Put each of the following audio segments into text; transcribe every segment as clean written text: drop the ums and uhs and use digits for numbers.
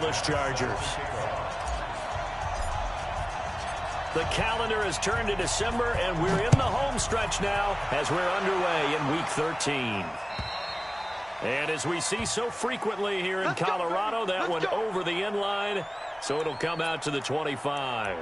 Angeles Chargers. The calendar has turned to December, and we're in the home stretch now as we're underway in Week 13. And as we see so frequently here in Colorado, that one over the end line, so it'll come out to the 25.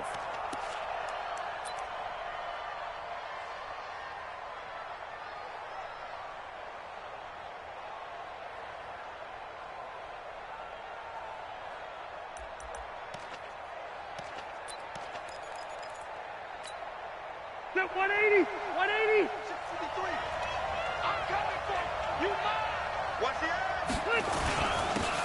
Get 180, 180. 623. I'm coming for you. Watch the ass.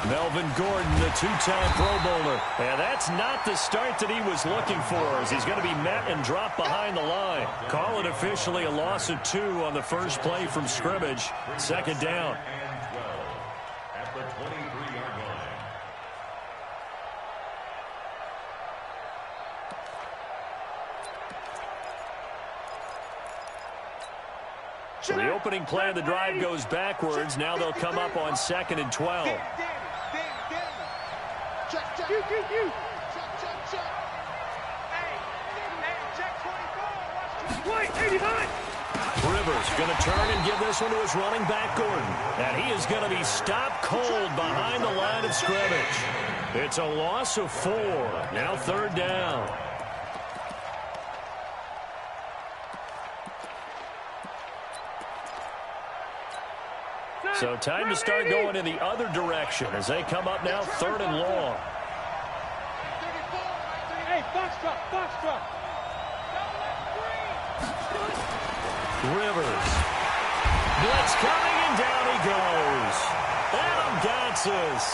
Melvin Gordon, the two-time Pro Bowler. And that's not the start that he was looking for, as he's going to be met and dropped behind the line. Call it officially a loss of 2 on the first play from scrimmage. Second down. At the 23-yard line. So the opening play of the drive goes backwards. Now they'll come up on 2nd and 12. Check. Hey, check 24. Watch 89. Rivers going to turn and give this one to his running back, Gordon. And he is going to be stopped cold behind the line of scrimmage. It's a loss of 4. Now 3rd down. So time to start going in the other direction as they come up now 3rd and long. Hey, box truck. Rivers. Blitz coming, and down he goes. Adam Gotsis.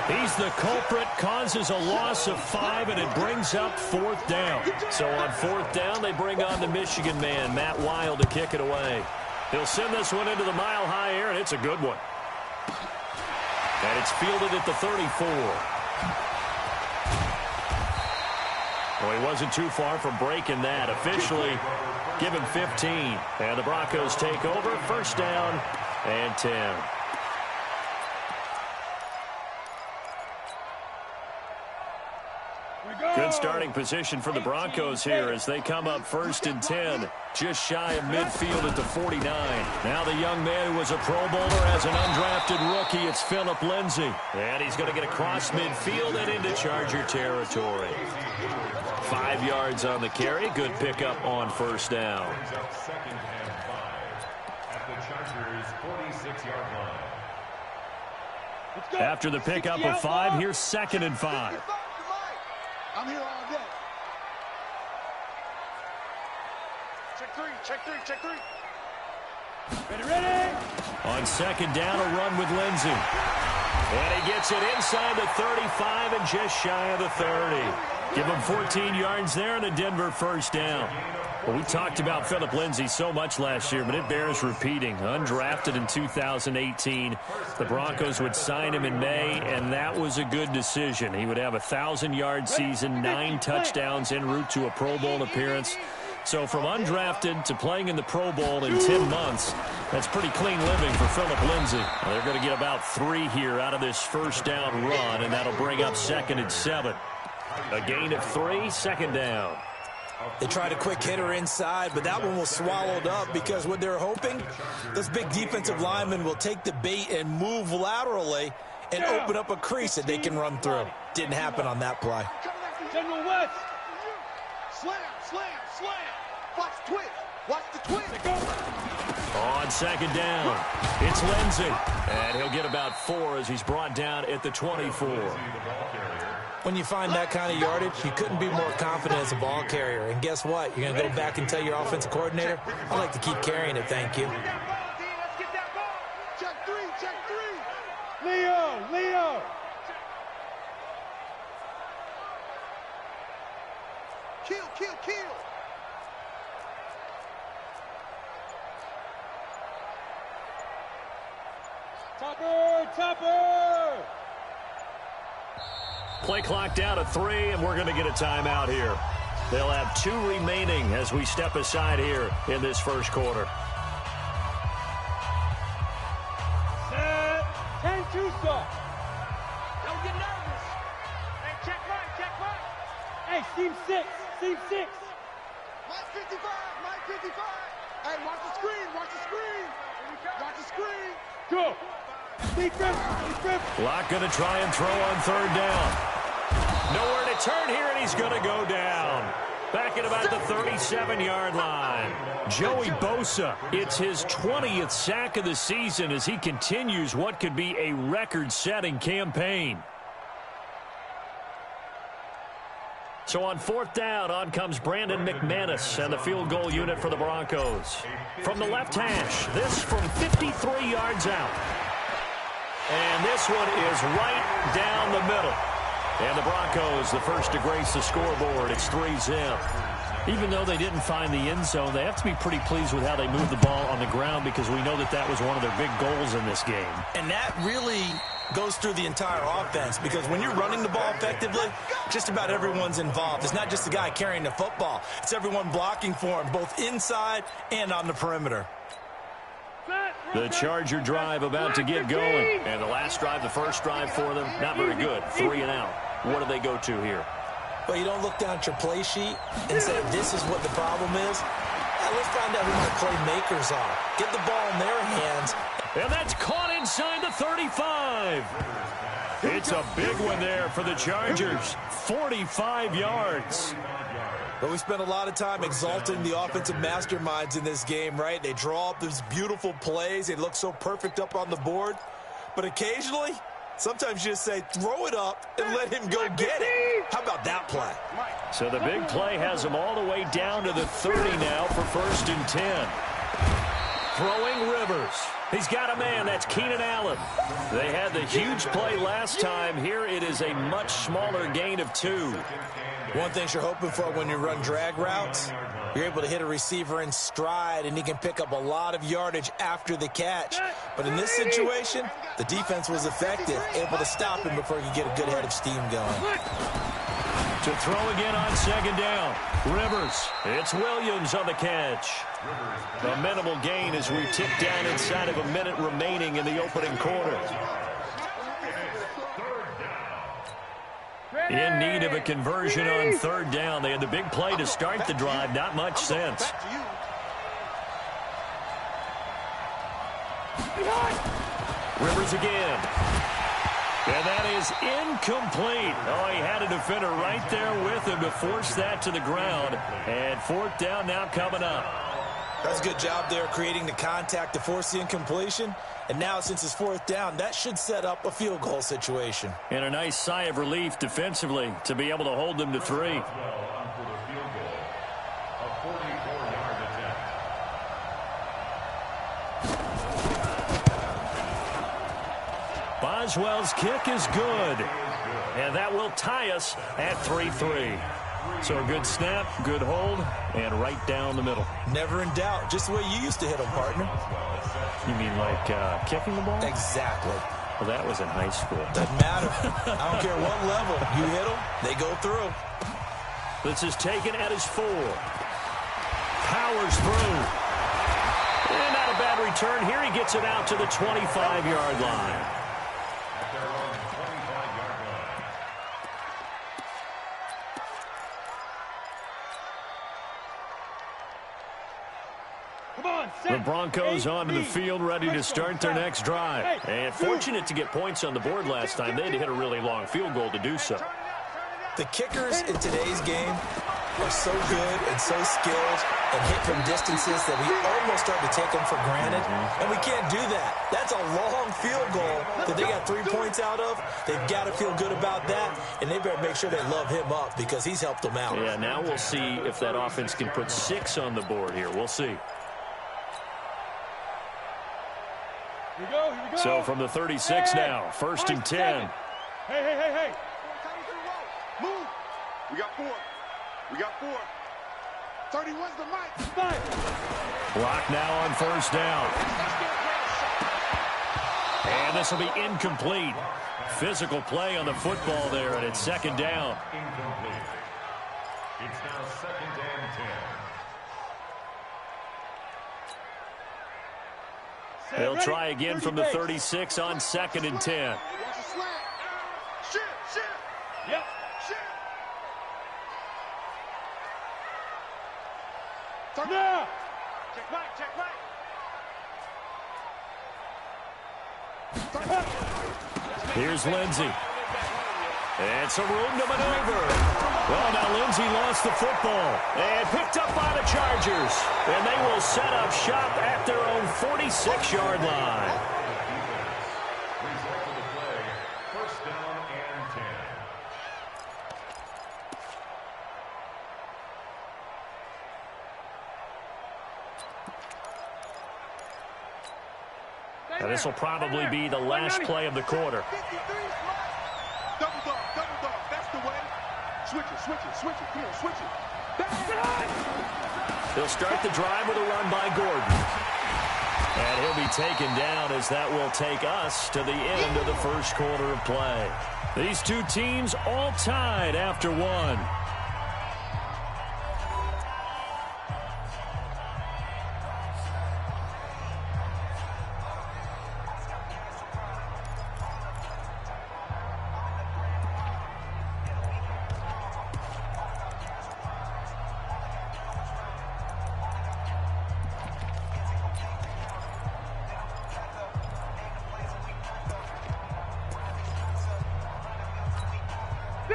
He's the culprit, causes a loss of 5, and it brings up 4th down. So on 4th down, they bring on the Michigan man, Matt Wild, to kick it away. He'll send this one into the mile-high air, and it's a good one. And it's fielded at the 34. Well, he wasn't too far from breaking that. Officially, give him 15. And the Broncos take over. 1st down and 10. Good starting position for the Broncos here as they come up 1st and 10. Just shy of midfield at the 49. Now the young man who was a Pro Bowler as an undrafted rookie, it's Phillip Lindsay. And he's going to get across midfield and into Charger territory. 5 yards on the carry. Good pickup on 1st down. 2nd and 5 at the Chargers' 46-yard line. After the pickup of 5, here's 2nd and 5. I'm here all day. Check three. Ready. On 2nd down, a run with Lindsay. And he gets it inside the 35 and just shy of the 30. Give him 14 yards there and a Denver 1st down. Well, we talked about Phillip Lindsay so much last year, but it bears repeating. Undrafted in 2018, the Broncos would sign him in May, and that was a good decision. He would have a 1,000-yard season, 9 touchdowns en route to a Pro Bowl appearance. So from undrafted to playing in the Pro Bowl in 10 months, that's pretty clean living for Phillip Lindsay. They're going to get about 3 here out of this 1st down run, and that'll bring up 2nd and 7. A gain of 3, 2nd down. They tried a quick hitter inside, but that one was swallowed up because what they're hoping, this big defensive lineman will take the bait and move laterally and open up a crease that they can run through. Didn't happen on that play. General West. Slam. Watch the twist. Watch the twist. On 2nd down, it's Lindsay. And he'll get about 4 as he's brought down at the 24. When you find that kind of yardage, you couldn't be more confident as a ball carrier. And guess what? You're going to go back and tell your offensive coordinator, I'd like to keep carrying it, thank you. Check three. Leo. Kill. Topper. Play clock down to 3, and we're going to get a timeout here. They'll have 2 remaining as we step aside here in this 1st quarter. Set. 10-2 stop. Don't get nervous. Mike, team 6. Team 6. Mike 55. Mike 55. Hey, watch the screen. Watch the screen. Watch the screen. Go. Locke going to try and throw on third down. Nowhere to turn here, and he's going to go down. Back at about the 37-yard line. Joey Bosa, it's his 20th sack of the season as he continues what could be a record-setting campaign. So on fourth down, on comes Brandon McManus and the field goal unit for the Broncos. From the left hash, this from 53 yards out. And this one is right down the middle. And the Broncos, the first to grace the scoreboard. It's 3-zip. Even though they didn't find the end zone, they have to be pretty pleased with how they moved the ball on the ground because we know that that was one of their big goals in this game. And that really goes through the entire offense because when you're running the ball effectively, just about everyone's involved. It's not just the guy carrying the football. It's everyone blocking for him, both inside and on the perimeter. The Charger drive about to get going. And the last drive, the first drive for them, not very good. 3 and out. What do they go to here? Well, you don't look down at your play sheet and say, this is what the problem is. Let's find out who my playmakers are. Get the ball in their hands. And that's caught inside the 35. It's a big one there for the Chargers. 45 yards. But we spent a lot of time exalting the offensive masterminds in this game, right? They draw up these beautiful plays. They look so perfect up on the board. But occasionally, sometimes you just say, throw it up and let him go get it. How about that play? So the big play has him all the way down to the 30 now for 1st and 10. Throwing Rivers. He's got a man. That's Keenan Allen. They had the huge play last time. Here it is a much smaller gain of 2. One thing you're hoping for when you run drag routes, you're able to hit a receiver in stride, and he can pick up a lot of yardage after the catch. But in this situation, the defense was effective, able to stop him before he could get a good head of steam going. To throw again on 2nd down. Rivers. It's Williams on the catch. A minimal gain as we tick down inside of a minute remaining in the opening quarter. In need of a conversion on 3rd down. They had the big play to start the drive. Not much sense. Rivers again. And that is incomplete. Oh, he had a defender right there with him to force that to the ground. And 4th down now coming up. That's a good job there creating the contact to force the incompletion. And now since it's 4th down, that should set up a field goal situation. And a nice sigh of relief defensively to be able to hold them to 3. Boswell's kick is good. And that will tie us at 3-3. So a good snap, good hold, and right down the middle. Never in doubt. Just the way you used to hit them, partner. You mean like kicking the ball? Exactly. Well, that was in high school. Doesn't matter. I don't care what level. You hit them, they go through. This is taken at his 4. Powers through. And not a bad return here. He gets it out to the 25-yard line. The Broncos onto the field, ready to start their next drive. And fortunate to get points on the board last time. They had to hit a really long field goal to do so. The kickers in today's game are so good and so skilled and hit from distances that we almost start to take them for granted. And we can't do that. That's a long field goal that they got 3 points out of. They've got to feel good about that, and they better make sure they love him up because he's helped them out. Yeah, now we'll see if that offense can put 6 on the board here. We'll see. Here we go. So from the 36 now, 1st and 10. Hey. Move. We got 4. 31's the mic. Block now on 1st down. And this will be incomplete. Physical play on the football there, and it's 2nd down. Incomplete. It's now 2nd and 10. They'll try again from the 36 on 2nd and 10. Yep. Now. Check back, check back. Here's Lindsey. And some room to maneuver. Well, now Lindsey lost the football and picked up by the Chargers. And they will set up shop at their own 46-yard line. Result of the play, first down and 10. Now, this will probably be the last play of the quarter. Double dog, that's the way. Switch it, come on, switch it. He'll start the drive with a run by Gordon. And he'll be taken down as that will take us to the end of the first quarter of play. These two teams all tied after one.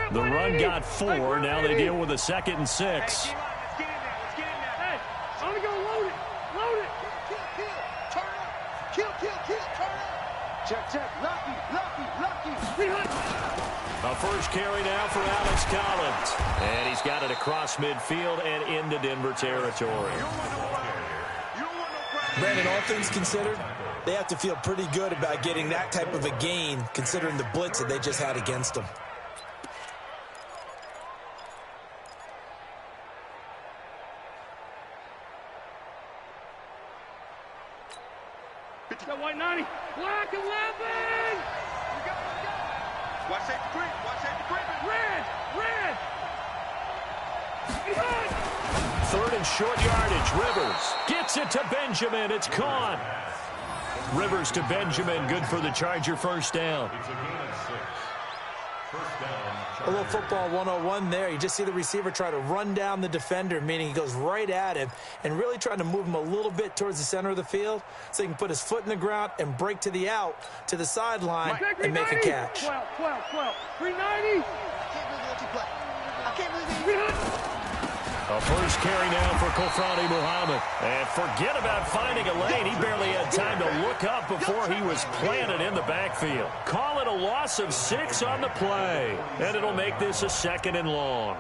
The run got 4. Now they deal with a 2nd and 6. Let's get in there. Hey, only go load it. Kill, turn up. Kill, turn up. Check, lucky. A first carry now for Alex Collins. And he's got it across midfield and into Denver territory. Brandon, all things considered, they have to feel pretty good about getting that type of a gain considering the blitz that they just had against them. Got white 90. Black 11. Watch safety green. Red. 3rd and short yardage. Rivers gets it to Benjamin. It's caught. Rivers to Benjamin. Good for the Charger first down. It's a gain of 6. First down. A little football 101 there. You just see the receiver try to run down the defender, meaning he goes right at him and really trying to move him a little bit towards the center of the field so he can put his foot in the ground and break to the out, to the sideline, and make a catch. 12. 390. I can't believe it. A first carry now for Kofrani Muhammad. And forget about finding a lane. He barely had time to look up before he was planted in the backfield. Call it a loss of 6 on the play. And it'll make this a 2nd and long.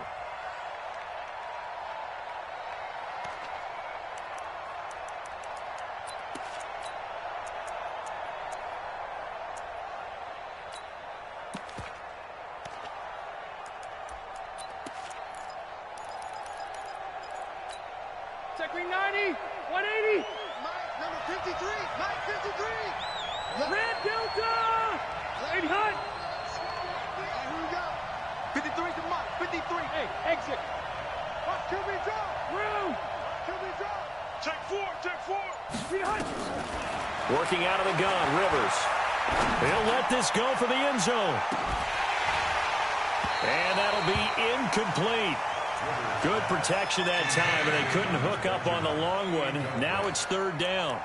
Check 390. 180. Mike, number 53. Mike, 53. Red Delta. 80 hot. Here we go. 53 to Mike. 53. Hey, exit. Watch QB drop. Room. QB drop. Check 4. 3 hot. Working out of the gun, Rivers. He'll let this go for the end zone. And that'll be incomplete. Good protection that time, and they couldn't hook up on the long one. Now it's 3rd down.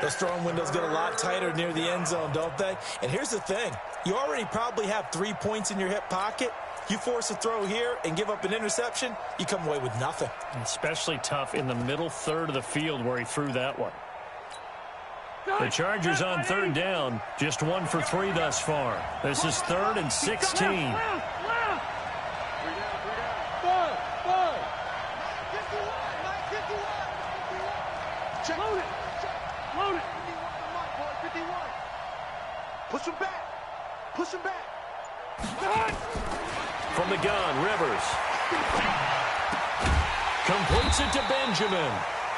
Those throwing windows get a lot tighter near the end zone, don't they? And here's the thing. You already probably have 3 points in your hip pocket. You force a throw here and give up an interception, you come away with nothing. Especially tough in the middle 3rd of the field where he threw that one. The Chargers on 3rd down, just 1 for 3 thus far. This is 3rd and 16. Load it. 51. Push him back. From the gun, Rivers. Completes it to Benjamin.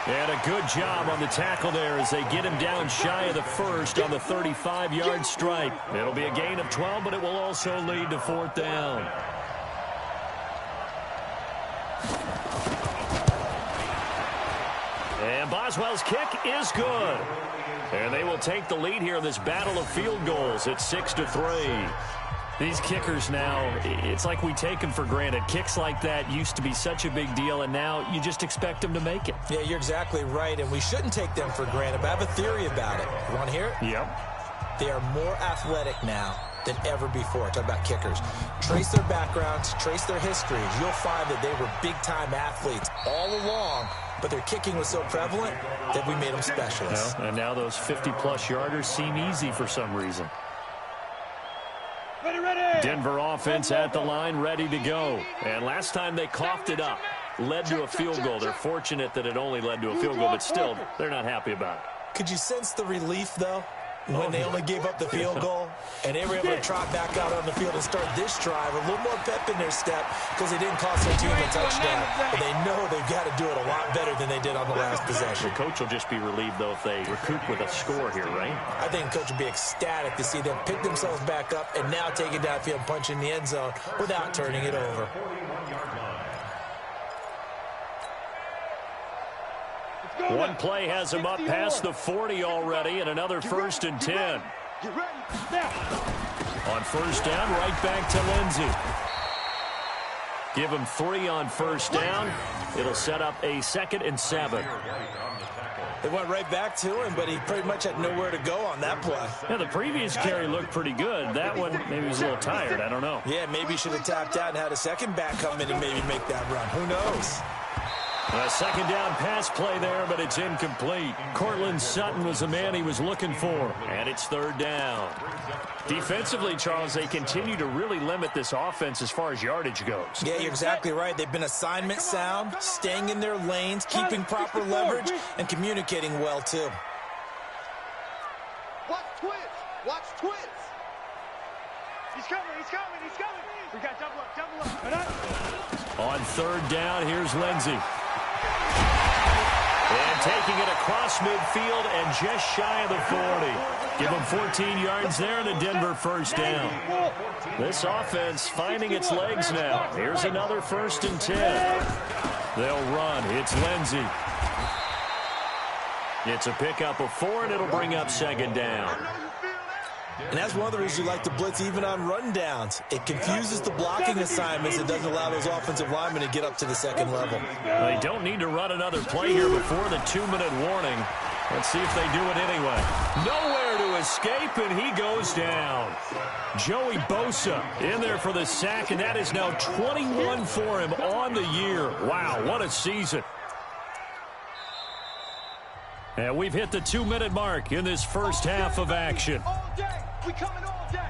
And a good job on the tackle there as they get him down shy of the 1st on the 35-yard stripe. It'll be a gain of 12, but it will also lead to 4th down. And Boswell's kick is good. And they will take the lead here in this battle of field goals at 6-3. These kickers now, it's like we take them for granted. Kicks like that used to be such a big deal, and now you just expect them to make it. Yeah, you're exactly right, and we shouldn't take them for granted, but I have a theory about it. You want to hear it? Yep. They are more athletic now than ever before. Talk about kickers. Trace their backgrounds, trace their histories. You'll find that they were big-time athletes all along, but their kicking was so prevalent that we made them specialists. And now those 50-plus yarders seem easy for some reason. Denver offense at the line, ready to go. And last time they coughed it up, led to a field goal. They're fortunate that it only led to a field goal, but still, they're not happy about it. Could you sense the relief, though, when they only gave up the field goal and they were able to trot back out on the field and start this drive, a little more pep in their step because they didn't cost their team a touchdown. But they know they've got to do it a lot better than they did on the last possession. The coach will just be relieved, though, if they recoup with a score here, right? I think the coach will be ecstatic to see them pick themselves back up and now take it downfield and punch in the end zone without turning it over. One play has him up past the 40 already, and another 1st and 10. On first down, right back to Lindsey. Give him 3 on first down. It'll set up a 2nd and 7. They went right back to him, but he pretty much had nowhere to go on that play. Yeah, the previous carry looked pretty good. That one, maybe he was a little tired. I don't know. Yeah, maybe he should have tapped out and had a second back come in and maybe make that run. Who knows? A 2nd down pass play there, but it's incomplete. Cortland Sutton was the man he was looking for, and it's 3rd down. Defensively, Charles, they continue to really limit this offense as far as yardage goes. Yeah, you're exactly right. They've been assignment sound, staying in their lanes, keeping proper leverage, and communicating well, too. Watch twins. Watch twins. He's coming. He's coming. He's coming. We got double up. Double up. On 3rd down, here's Lindsey. And taking it across midfield and just shy of the 40. Give him 14 yards there and a Denver 1st down. This offense finding its legs now. Here's another 1st and 10. They'll run. It's Lindsey. It's a pickup of 4, and it'll bring up 2nd down. And that's one of the reasons you like to blitz even on rundowns. It confuses the blocking assignments. It doesn't allow those offensive linemen to get up to the 2nd level. They don't need to run another play here before the 2-minute warning. Let's see if they do it anyway. Nowhere to escape, and he goes down. Joey Bosa in there for the sack, and that is now 21 for him on the year. Wow, what a season. And we've hit the 2-minute mark in this first half of action. All day. We coming all day.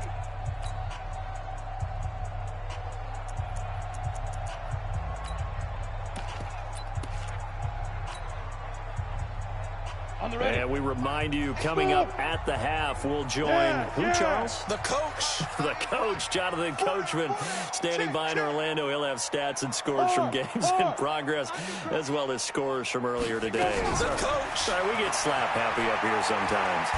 And we remind you, coming up at the half, we'll join who, Charles? The coach. The coach, Jonathan Coachman, standing by in Orlando. He'll have stats and scores from games in progress, as well as scores from earlier today. The coach. Sorry, we get slap happy up here sometimes.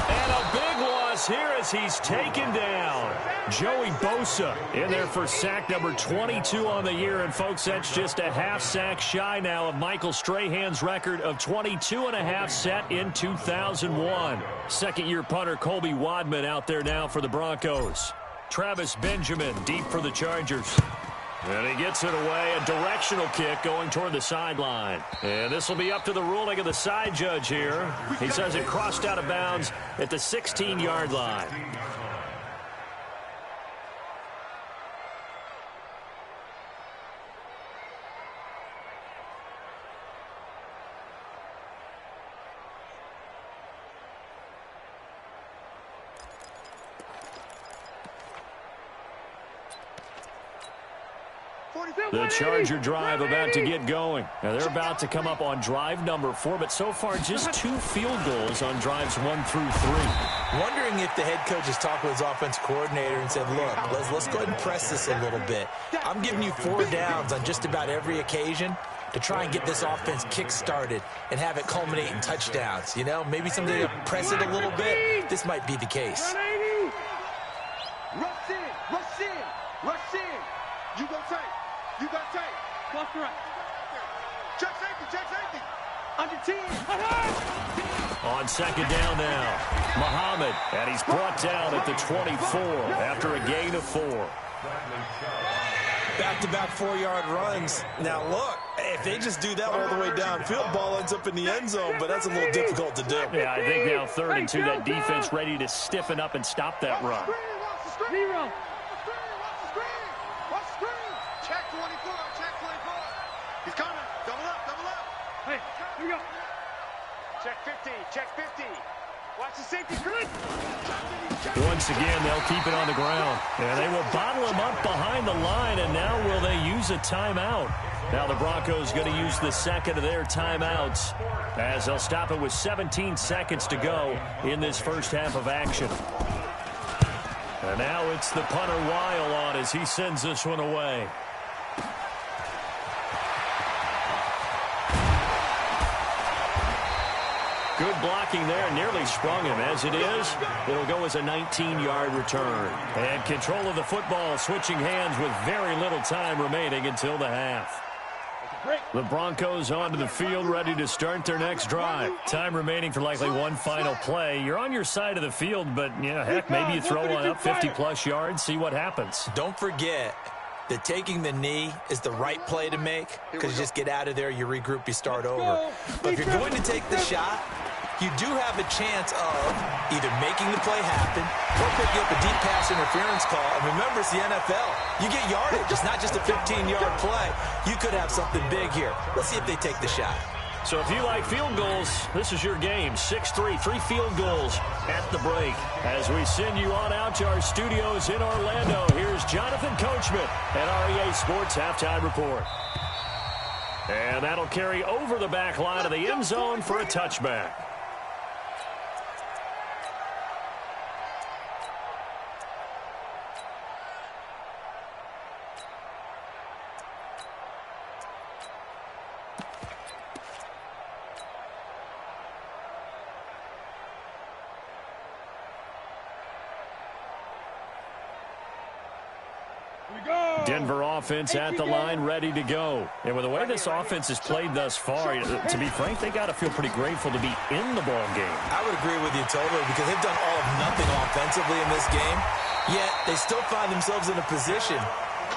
And a big loss here as he's taken down. Joey Bosa in there for sack number 22 on the year. And, folks, that's just a half sack shy now of Michael Strahan's record of 22.5 set in 2001. Second-year punter Colby Wadman out there now for the Broncos. Travis Benjamin deep for the Chargers. And he gets it away, a directional kick going toward the sideline. And this will be up to the ruling of the side judge here. He says it crossed out of bounds at the 16-yard line. The Charger drive about to get going. Now they're about to come up on drive number 4, but so far just 2 field goals on drives 1 through 3. Wondering if the head coach has talked with his offensive coordinator and said, look, let's go ahead and press this a little bit. I'm giving you 4 downs on just about every occasion to try and get this offense kick-started and have it culminate in touchdowns. You know, maybe something to press it a little bit. This might be the case. Rush in, rush in, rush in. You go tight. You got tight. Cross the right. Check safety, check safety. Under 10. On second down now, Muhammad, and he's brought down at the 24 after a gain of 4. Back-to-back 4-yard runs. Now, look, if they just do that all the way downfield, ball ends up in the end zone, but that's a little difficult to do. Yeah, I think now 3rd and 2, that defense ready to stiffen up and stop that run. Zero. Watch the screen. Check 24. Check 24. He's coming. Double up. Hey, here we go. Check 50. Check 50. Watch the safety screen. Once again, they'll keep it on the ground. And they will bottle him up behind the line, and now will they use a timeout? Now the Broncos going to use the second of their timeouts as they'll stop it with 17 seconds to go in this first half of action. And now it's the punter Weil on as he sends this one away. Good blocking there, nearly sprung him. As it is, it'll go as a 19-yard return. And control of the football switching hands with very little time remaining until the half. The Broncos onto the field, ready to start their next drive. Time remaining for likely one final play. You're on your side of the field, but, yeah, heck, maybe you throw one up 50-plus yards, see what happens. Don't forget that taking the knee is the right play to make because you just get out of there, you regroup, you start over. But if you're going to take the shot, you do have a chance of either making the play happen or picking up a deep pass interference call. And remember, it's the NFL. You get yardage. It's not just a 15-yard play. You could have something big here. Let's see if they take the shot. So if you like field goals, this is your game. 6-3, 3 field goals at the break. As we send you on out to our studios in Orlando, here's Jonathan Coachman at REA Sports Halftime Report. And that'll carry over the back line of the end zone for a touchback. Denver offense at the line, ready to go. And with the way this offense has played thus far, to be frank, they got to feel pretty grateful to be in the ball game. I would agree with you totally because they've done all of nothing offensively in this game, yet they still find themselves in a position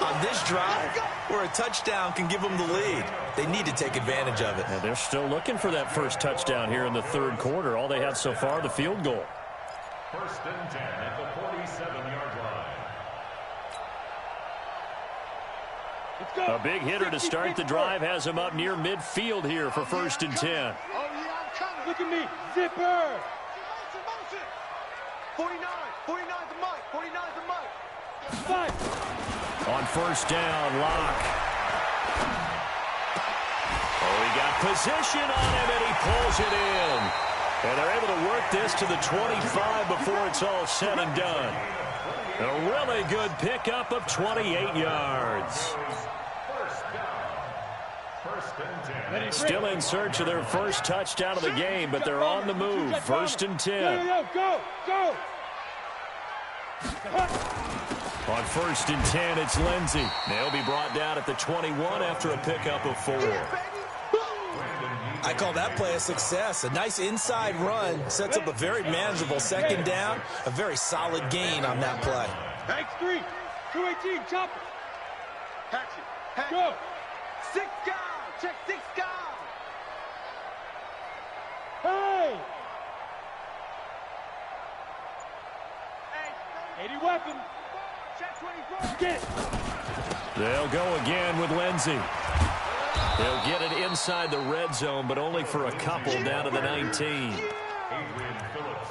on this drive where a touchdown can give them the lead. They need to take advantage of it. And they're still looking for that first touchdown here in the third quarter. All they had so far, the field goal. 1st and 10 at the 47-yard line. A big hitter to start the drive has him up near midfield here for 1st and 10. Oh, yeah, I'm coming. Look at me. Zipper. 49 the mic. 49 the mic. On 1st down, Locke. Oh, he got position on him, and he pulls it in. And they're able to work this to the 25 before it's all said and done. A really good pickup of 28 yards. Still in search of their first touchdown of the game, but they're on the move. 1st and 10. Go. On 1st and 10, it's Lindsey. They'll be brought down at the 21 after a pickup of 4. I call that play a success. A nice inside run sets up a very manageable second down, a very solid gain on that play. X3, 218, chopper. Hatchet. Go. 6 guys. Check 6 guys. Hey. 80 weapon. Check 24. Get it. They'll go again with Lindsey. They'll get it inside the red zone, but only for a couple down to the 19.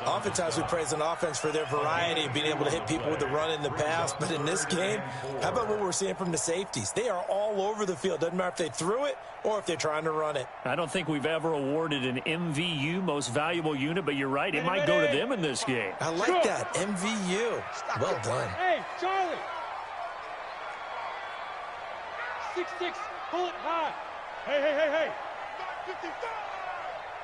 Oftentimes we praise an offense for their variety of being able to hit people with the run in the pass, but in this game, how about what we're seeing from the safeties? They are all over the field. Doesn't matter if they threw it or if they're trying to run it. I don't think we've ever awarded an MVU, most valuable unit, but you're right, it might go to them in this game. I like that, MVU. Well done. Hey, Charlie. 6'6", pull it high. Hey.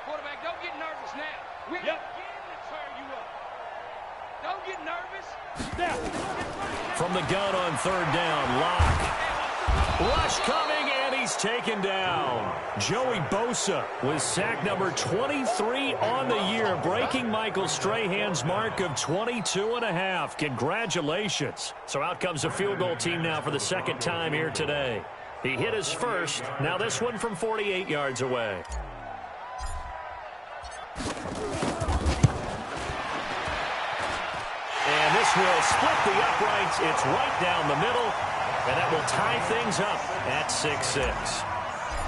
Quarterback, don't get nervous now. We're Yep. beginning to turn you up. Don't get nervous. Snap. From the gun on 3rd down, Locke. Rush coming, and he he's taken down. Joey Bosa with sack number 23 on the year, breaking Michael Strahan's mark of 22.5. Congratulations. So out comes a field goal team now for the second time here today. He hit his first. Now this one from 48 yards away. And this will split the uprights. It's right down the middle. And that will tie things up at 6-6.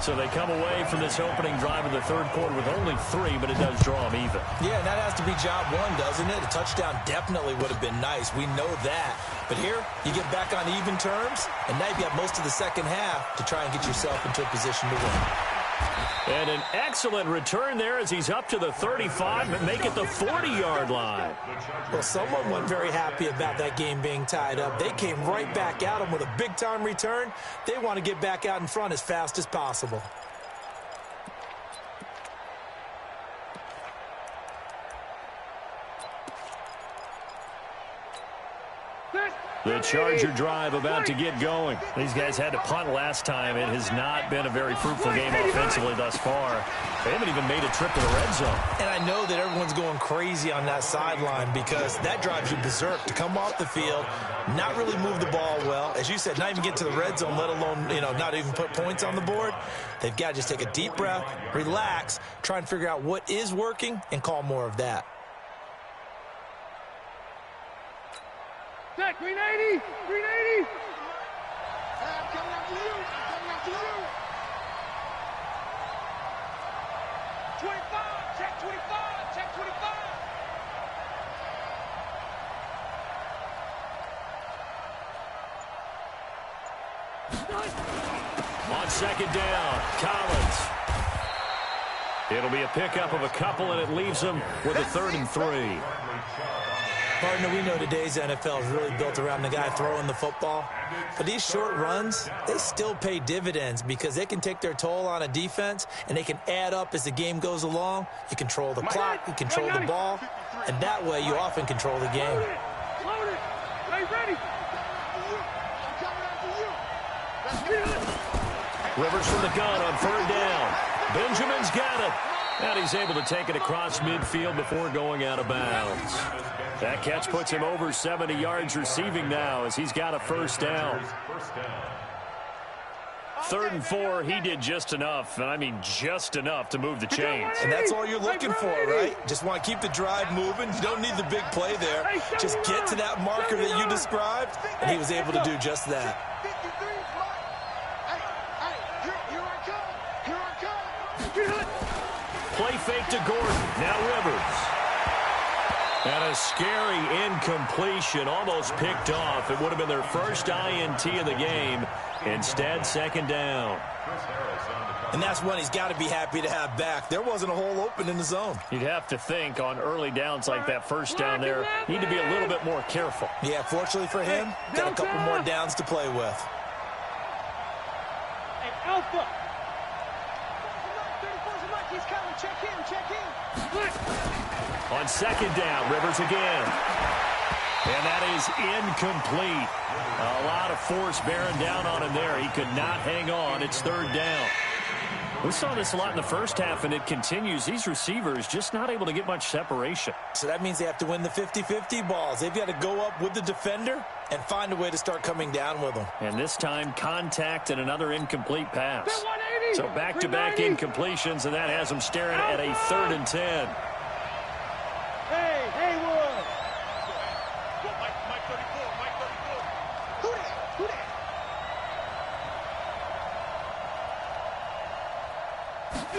So they come away from this opening drive in the third quarter with only 3, but it does draw them even. Yeah, and that has to be job one, doesn't it? A touchdown definitely would have been nice. We know that. But here, you get back on even terms, and now you have most of the second half to try and get yourself into a position to win. And an excellent return there as he's up to the 35 and make it the 40-yard line. Well, someone wasn't very happy about that game being tied up. They came right back at him with a big-time return. They want to get back out in front as fast as possible. The Charger drive about to get going. These guys had to punt last time. It has not been a very fruitful game offensively thus far. They haven't even made a trip to the red zone. And I know that everyone's going crazy on that sideline because that drives you berserk to come off the field, not really move the ball well. As you said, not even get to the red zone, let alone, not even put points on the board. They've got to just take a deep breath, relax, try and figure out what is working, and call more of that. Set, green 80, green 80. I'm coming after you, I'm coming after you. 25, check 25, check 25. On second down, Collins. It'll be a pickup of a couple, and it leaves them with a 3rd and 3. Partner, we know today's NFL is really built around the guy throwing the football. But these short runs, they still pay dividends because they can take their toll on a defense, and they can add up as the game goes along. You control the clock, you control the ball, and that way you often control the game. Load it. Are you ready? I'm coming after you. Rivers from the gun on 3rd down. Benjamin's got it. And he's able to take it across midfield before going out of bounds. That catch puts him over 70 yards receiving now as he's got a 1st down. 3rd and 4, he did just enough, and I mean just enough to move the chains. And that's all you're looking for, right? Just want to keep the drive moving. You don't need the big play there. Just get to that marker that you described, and he was able to do just that. Play fake to Gordon. Now Rivers. And a scary incompletion, almost picked off. It would have been their first INT of the game. Instead, 2nd down. And that's one he's got to be happy to have back. There wasn't a hole open in the zone. You'd have to think on early downs like that 1st down there, need to be a little bit more careful. Yeah, fortunately for him, got a couple more downs to play with. Hey, Alpha. He's coming, check in. On 2nd down, Rivers again. And that is incomplete. A lot of force bearing down on him there. He could not hang on. It's 3rd down. We saw this a lot in the first half, and it continues. These receivers just not able to get much separation. So that means they have to win the 50-50 balls. They've got to go up with the defender and find a way to start coming down with them. And this time, contact and another incomplete pass. 180. So back-to-back incompletions, and that has them staring at a 3rd and 10. Hey, Haywood. Mike 34, Mike 34. Who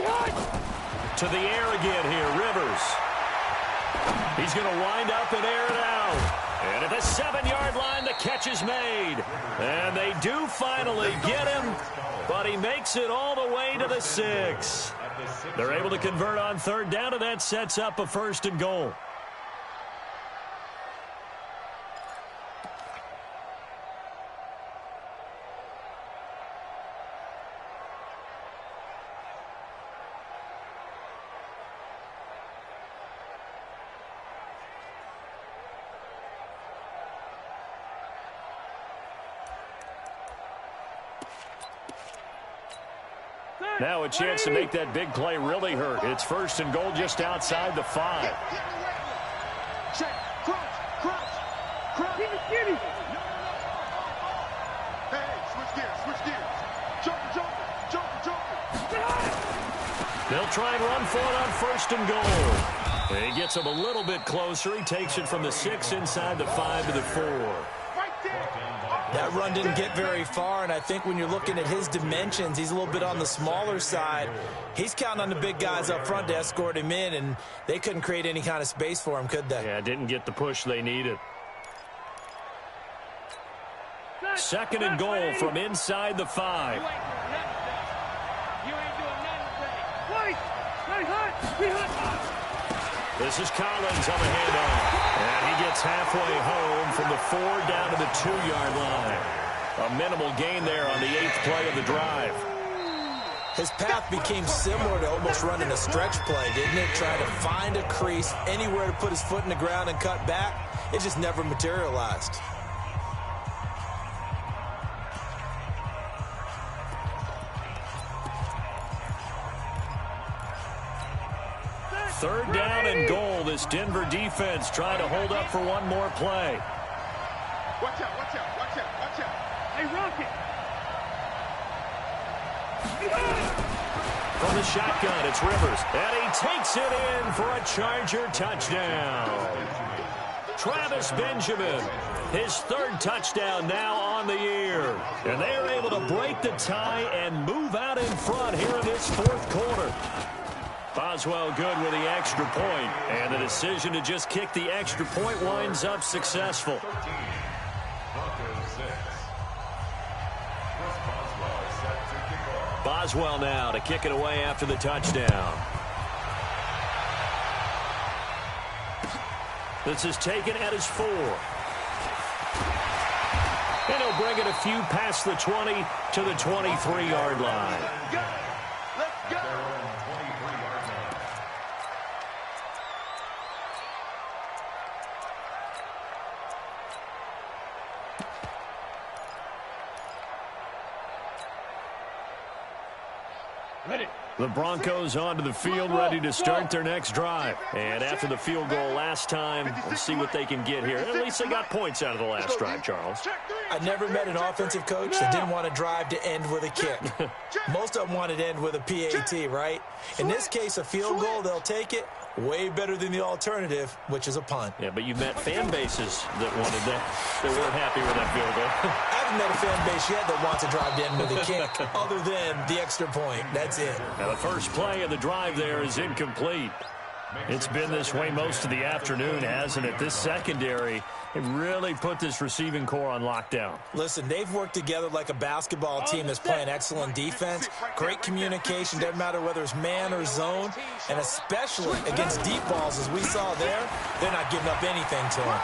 that? To the air again here, Rivers. He's going to wind up and air it out. And at the 7-yard line, the catch is made. And they do finally get him, but he makes it all the way to the 6. They're able to convert on 3rd down, and that sets up a 1st and goal. Now a chance to make that big play really hurt. It's 1st and goal just outside the 5. Check. Crouch. Give it. Hey, switch gears. Jumper. They'll try and run for it on 1st and goal. He gets him a little bit closer. He takes it from the 6 inside the 5 to the 4. That run didn't get very far, and I think when you're looking at his dimensions, he's a little bit on the smaller side. He's counting on the big guys up front to escort him in, and they couldn't create any kind of space for him, could they? Yeah, didn't get the push they needed. 2nd and goal from inside the 5. You ain't doing nothing. Wait. This is Collins on the handoff. And he gets halfway home from the 4 down to the 2-yard line. A minimal gain there on the 8th play of the drive. His path became similar to almost running a stretch play, didn't it? Trying to find a crease, anywhere to put his foot in the ground and cut back. It just never materialized. Third down and goal. This Denver defense trying to hold up for one more play. Watch out. Hey, Rocket. From the shotgun, it's Rivers. And he takes it in for a Charger touchdown. Travis Benjamin, his 3rd touchdown now on the year. And they are able to break the tie and move out in front here in this 4th quarter. Boswell good with the extra point, and the decision to just kick the extra point winds up successful. Boswell now to kick it away after the touchdown. This is taken at his 4. And he'll bring it a few past the 20 to the 23-yard line. Let's go. The Broncos onto the field, ready to start their next drive. And after the field goal last time, we'll see what they can get here. At least they got points out of the last drive, Charles. I never met an offensive coach that didn't want to drive to end with a kick. Most of them wanted to end with a PAT, right? In this case, a field goal, they'll take it. Way better than the alternative, which is a punt. Yeah, but you met fan bases that wanted that, that weren't happy with that field goal. I haven't met a fan base yet that wants to drive to end with a kick, other than the extra point. That's it. Now the first play of the drive there is incomplete. It's been this way most of the afternoon, hasn't it? This secondary, it really put this receiving core on lockdown. Listen, they've worked together like a basketball team that's playing excellent defense. Great communication, doesn't matter whether it's man or zone. And especially against deep balls, as we saw there, they're not giving up anything to them.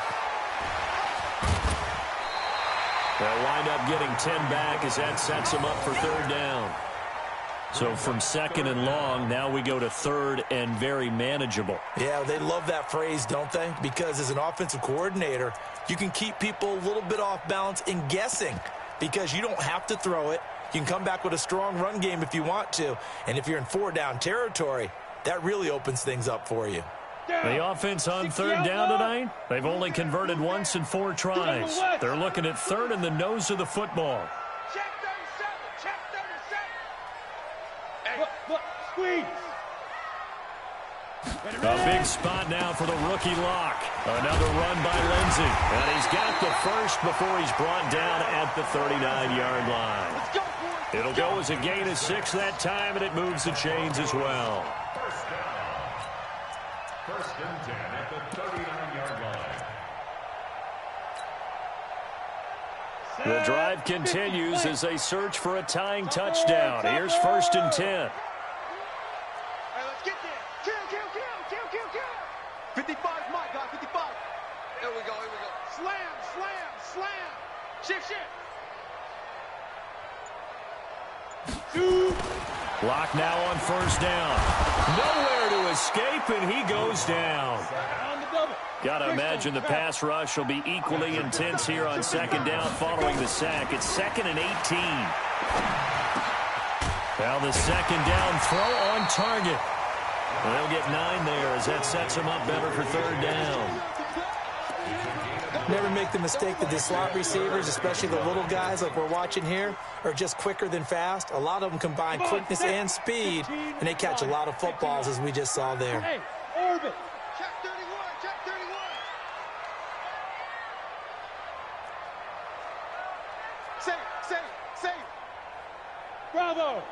They'll wind up getting 10 back as that sets them up for 3rd down. So from 2nd and long, now we go to 3rd and very manageable. Yeah, they love that phrase, don't they? Because as an offensive coordinator, you can keep people a little bit off balance in guessing because you don't have to throw it. You can come back with a strong run game if you want to. And if you're in 4-down territory, that really opens things up for you. The offense on 3rd down tonight, they've only converted once in 4 tries. They're looking at 3rd in the nose of the football. Check 37. Look, squeeze. A big spot now for the rookie lock. Another run by Lindsey. And he's got the first before he's brought down at the 39-yard line. It'll go as a gain of 6 that time, and it moves the chains as well. First and 10 at the 39-yard line. The drive continues as they search for a tying touchdown. Here's 1st and 10. All right, let's get there. Kill. 55 is my guy, 55. Here we go. Slam. Shift. Lock now on 1st down. Nowhere to escape, and he goes down. Got to imagine the pass rush will be equally intense here on 2nd down following the sack. It's 2nd and 18. Well, the second down throw on target. They'll get 9 there as that sets them up better for third down. Never make the mistake that the slot receivers, especially the little guys like we're watching here, are just quicker than fast. A lot of them combine quickness and speed, and they catch a lot of footballs, as we just saw there. Hey, orbit. Check 31, check 31. Safe. Bravo.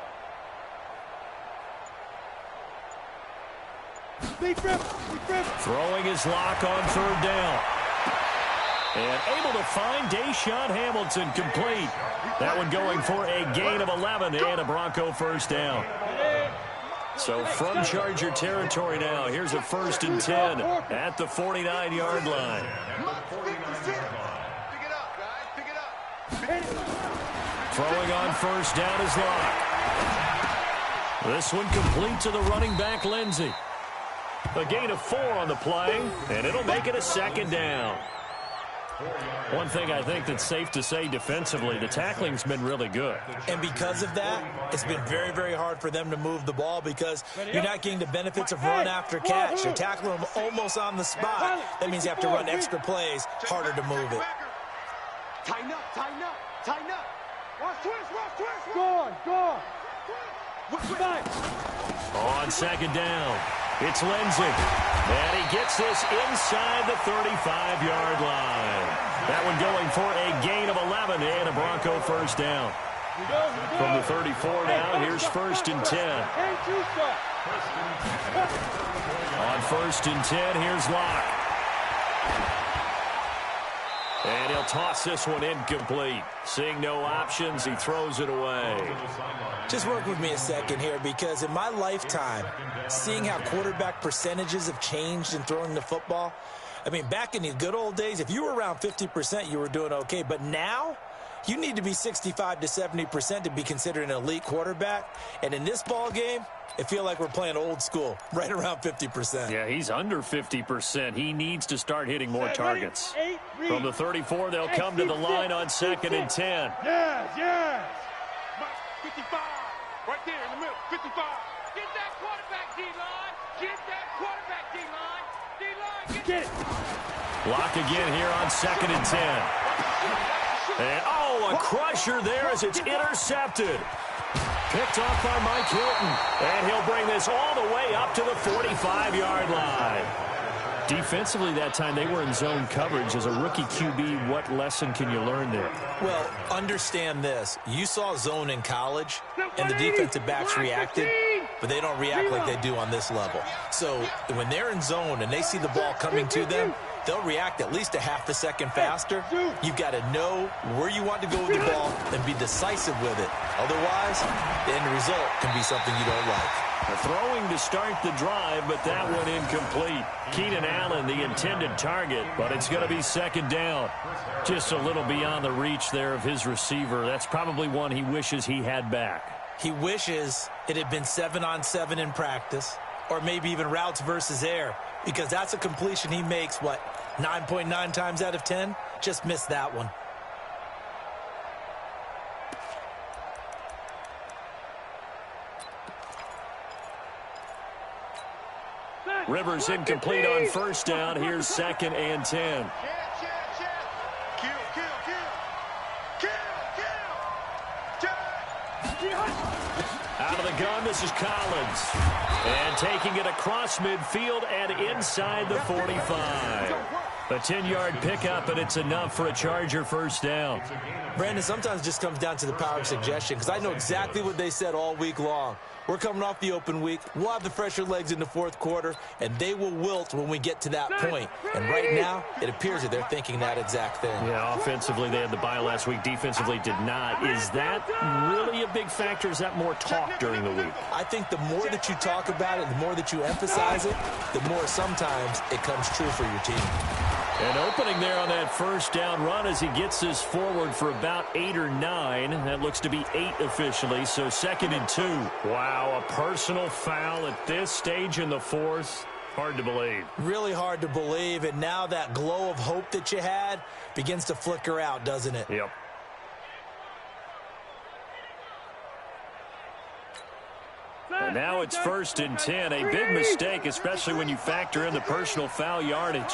Deep rip. Throwing his lock on third down. And able to find Deshaun Hamilton complete. That one going for a gain of 11 and a Bronco first down. So from Charger territory now, here's a 1st and 10 at the 49-yard line. Throwing on first down is Locke. This one complete to the running back, Lindsey. A gain of 4 on the play, and it'll make it a 2nd down. One thing I think that's safe to say defensively, the tackling's been really good. And because of that, it's been very, very hard for them to move the ball because you're not getting the benefits of run after catch. You're tackling them almost on the spot. That means you have to run extra plays, harder to move it. Tighten up. Watch twist. Go on. On 2nd down, it's Lindsey. And he gets this inside the 35-yard line. That one going for a gain of 11 and a Bronco first down. From the 34 now, here's 1st and 10. On 1st and 10, here's Locke. And he'll toss this one incomplete. Seeing no options, he throws it away. Just work with me a second here, because in my lifetime, seeing how quarterback percentages have changed in throwing the football, I mean, back in the good old days, if you were around 50%, you were doing okay. But now, you need to be 65 to 70% to be considered an elite quarterback. And in this ball game, I feel like we're playing old school, right around 50%. Yeah, he's under 50%. He needs to start hitting more targets. From the 34, they'll come to the line on 2nd and 10. Yes. 55. Right there in the middle. 55. Get that quarterback, D-line. Get that quarterback, D-line. D-line, Get it. Block again here on 2nd and 10. And, a crusher there as it's intercepted. Picked off by Mike Hilton. And he'll bring this all the way up to the 45-yard line. Defensively that time, they were in zone coverage. As a rookie QB, what lesson can you learn there? Well, understand this. You saw zone in college, and the defensive backs reacted, but they don't react like they do on this level. So when they're in zone and they see the ball coming to them, they'll react at least a half a second faster. You've got to know where you want to go with the ball and be decisive with it. Otherwise, the end result can be something you don't like. Throwing to start the drive, but that one incomplete. Keenan Allen, the intended target, but it's going to be 2nd down. Just a little beyond the reach there of his receiver. That's probably one he wishes he had back. He wishes it had been 7-on-7 in practice, or maybe even routes versus air, because that's a completion he makes, 9.9 times out of 10? Just missed that one. Rivers incomplete on 1st down. Here's 2nd and 10. Out of the gun, this is Collins. And taking it across midfield and inside the 45. A 10-yard pickup, and it's enough for a Charger first down. Brandon, sometimes it just comes down to the power of suggestion, because I know exactly what they said all week long. We're coming off the open week. We'll have the fresher legs in the 4th quarter, and they will wilt when we get to that point. And right now, it appears that they're thinking that exact thing. Yeah, offensively, they had the bye last week. Defensively, did not. Is that really a big factor? Is that more talk during the week? I think the more that you talk about it, the more that you emphasize it, the more sometimes it comes true for your team. And opening there on that 1st down run as he gets this forward for about 8 or 9. That looks to be 8 officially, so 2nd and 2. Wow, a personal foul at this stage in the 4th. Hard to believe. Really hard to believe, and now that glow of hope that you had begins to flicker out, doesn't it? Yep. And now it's 1st and 10. A big mistake, especially when you factor in the personal foul yardage.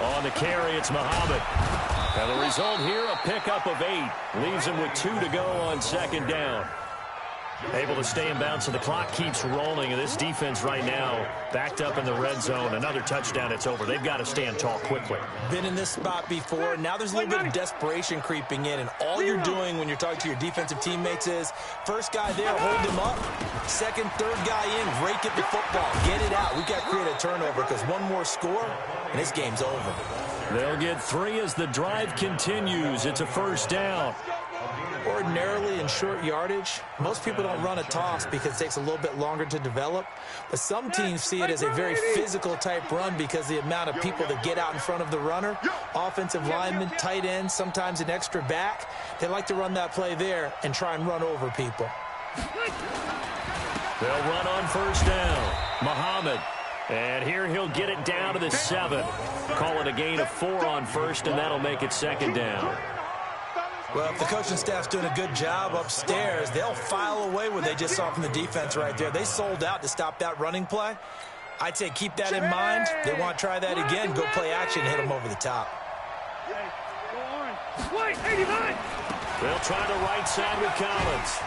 On the carry, it's Muhammad. And the result here, a pickup of 8. Leaves him with 2 to go on 2nd down. Able to stay in bounds, so the clock keeps rolling. And this defense right now, backed up in the red zone. Another touchdown, it's over. They've got to stand tall quickly. Been in this spot before. Now there's a little bit of desperation creeping in. And all you're doing when you're talking to your defensive teammates is, first guy there, hold him up. Second, third guy in, rake at the football. Get it out. We've got to create a turnover because one more score, and this game's over. They'll get 3 as the drive continues. It's a 1st down. Ordinarily in short yardage, most people don't run a toss because it takes a little bit longer to develop. But some teams see it as a very physical type run because the amount of people that get out in front of the runner, offensive linemen, tight ends, sometimes an extra back, they like to run that play there and try and run over people. They'll run on 1st down. Muhammad. And here he'll get it down to the 7. Call it a gain of 4 on 1st, and that'll make it 2nd down. Well, if the coaching staff's doing a good job upstairs, they'll file away what they just saw from the defense right there. They sold out to stop that running play. I'd say keep that in mind. They want to try that again, go play action, hit them over the top. They'll try the right side with Collins.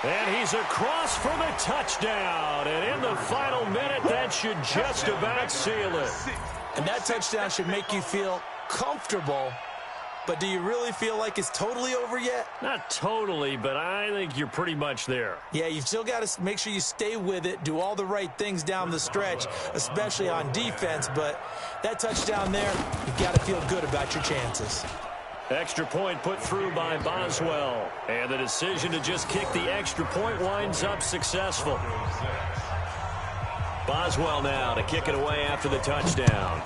And he's across for the touchdown. And in the final minute, that should just about seal it. And that touchdown should make you feel comfortable. But do you really feel like it's totally over yet? Not totally, but I think you're pretty much there. Yeah, you've still got to make sure you stay with it, do all the right things down the stretch, especially on defense. But that touchdown there, you've got to feel good about your chances. Extra point put through by Boswell. And the decision to just kick the extra point winds up successful. Boswell now to kick it away after the touchdown.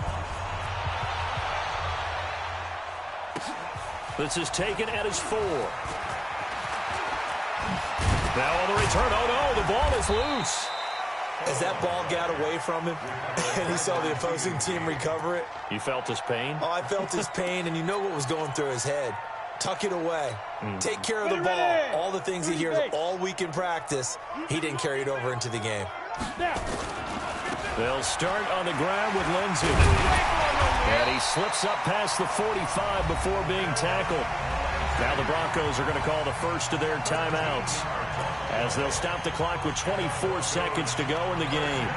This is taken at his 4. Now on the return. Oh, no, the ball is loose. As that ball got away from him and he saw the opposing team recover it. You felt his pain? Oh, I felt his pain, and you know what was going through his head. Tuck it away. Take care of the ball. All the things he hears all week in practice, he didn't carry it over into the game. They'll start on the ground with Lindsey. And he slips up past the 45 before being tackled. Now the Broncos are going to call the first of their timeouts as they'll stop the clock with 24 seconds to go in the game.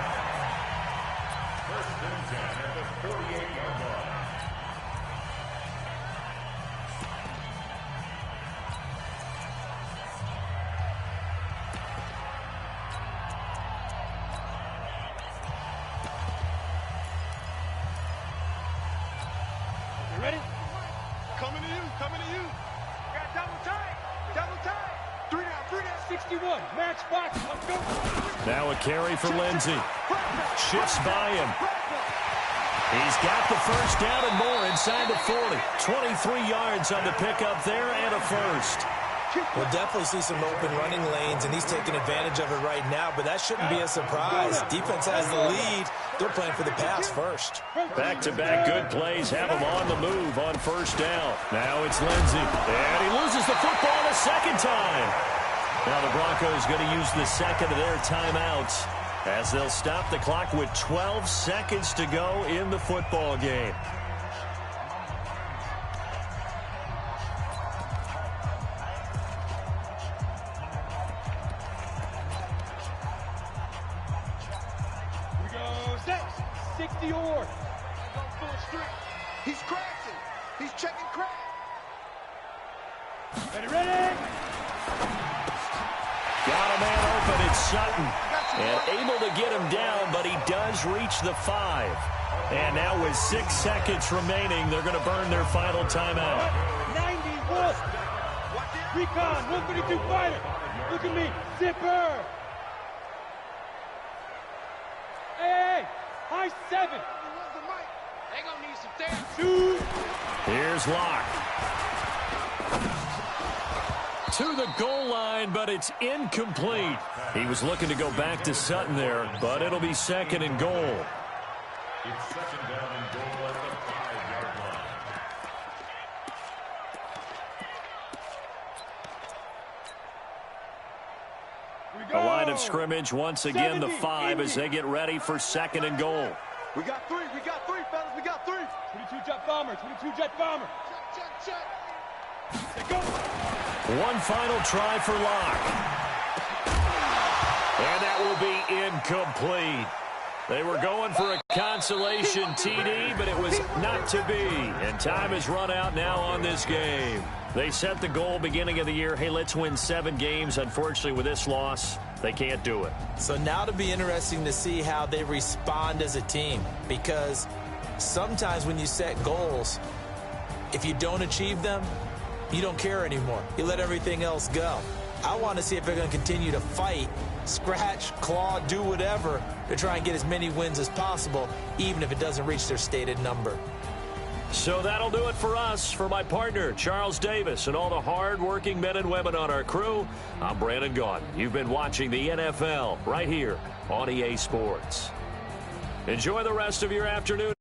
Ready? Coming to you, coming to you. Got double time, double time. 3 down, 61, match box, let's go. Now a carry for Lindsey. Shifts by him. He's got the first down and more inside the 40. 23 yards on the pickup there and a first. We'll definitely see some open running lanes, and he's taking advantage of it right now, but that shouldn't be a surprise. Defense has the lead. They're playing for the pass first. Back-to-back good plays have him on the move on first down. Now it's Lindsey, and he loses the football a second time. Now the Broncos going to use the second of their timeouts as they'll stop the clock with 12 seconds to go in the football game. Here we go, 60 or. Full strength. He's crashing. He's checking crack. Ready? Got a man open, it's Sutton. And able to get him down, but he does reach the 5. And now with 6 seconds remaining, they're going to burn their final timeout. 91. Recon, 132 fighter. Look at me, zipper. Hey, high 7. They gonna need some therapy. 2. Here's Locke. To the goal line, but it's incomplete. He was looking to go back to Sutton there, but it'll be second and goal. It's second down and goal at the 5-yard line. The line of scrimmage once again the 5 as they get ready for second and goal. We got three, fellas, we got three. 22 jet bomber, 22 jet bomber. Check. Go. One final try for Locke. And that will be incomplete. They were going for a consolation TD, but it was not to be. And time has run out now on this game. They set the goal beginning of the year, hey, let's win 7 games. Unfortunately, with this loss, they can't do it. So now it'll be interesting to see how they respond as a team, because sometimes when you set goals, if you don't achieve them, you don't care anymore. You let everything else go. I want to see if they're going to continue to fight, scratch, claw, do whatever to try and get as many wins as possible, even if it doesn't reach their stated number. So that'll do it for us. For my partner, Charles Davis, and all the hard-working men and women on our crew, I'm Brandon Gaudin. You've been watching the NFL right here on EA Sports. Enjoy the rest of your afternoon.